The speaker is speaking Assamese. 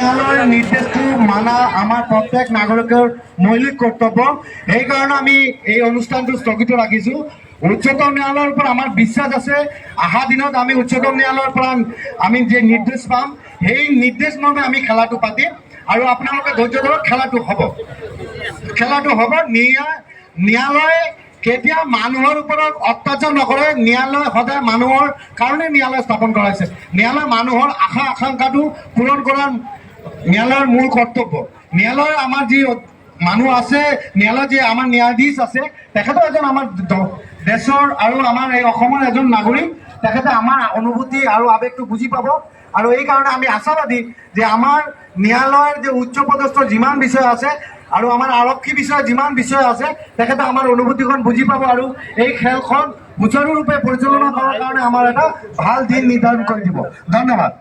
ন্যায়ালয়েৰ নিৰ্দেশটো মানা আমাৰ প্ৰত্যেক নাগৰিকৰ মৌলিক কৰ্তব্য। সেইকাৰণে আমি এই অনুষ্ঠানটো স্থগিত ৰাখিছোঁ। উচ্চতম ন্যায়ালয়ৰ পৰা আমাৰ বিশ্বাস আছে, অহা দিনত আমি উচ্চতম ন্যায়ালয়ৰ পৰা আমি যে নিৰ্দেশ পাম, সেই নিৰ্দেশ মৰ্মে আমি খেলাটো পাতিম আৰু আপোনালোকে ধৈৰ্য ধৰক, খেলাটো হ'ব। ন্যায়ালয়ে কেতিয়া মানুহৰ ওপৰত অত্যাচাৰ নকৰে। ন্যায়ালয় সদায় মানুহৰ কাৰণে ন্যায়ালয় স্থাপন কৰা হৈছে। ন্যায়ালয় মানুহৰ আশা আকাংক্ষাটো পূৰণ কৰাৰ ন্যায়ালয়ৰ মূল কৰ্তব্য। ন্যায়ালয়ৰ আমাৰ যি মানুহ আছে, ন্যায়ালয়ত যে আমাৰ ন্যায়াধীশ আছে, তেখেতো এজন আমাৰ দেশৰ আৰু আমাৰ এই অসমৰ এজন নাগৰিক। তেখেতে আমাৰ অনুভূতি আৰু আৱেগটো বুজি পাব আৰু এই কাৰণে আমি আশাবাদী যে আমাৰ ন্যায়ালয়ৰ যে উচ্চ পদস্থ যিমান বিষয় আছে আৰু আমাৰ আৰক্ষী বিষয়ে যিমান বিষয় আছে, তেখেতে আমাৰ অনুভূতিখন বুজি পাব আৰু এই খেলখন সুচাৰুৰূপে পৰিচালনা কৰাৰ কাৰণে আমাৰ এটা ভাল দিন নিৰ্ধাৰণ কৰি দিব। ধন্যবাদ।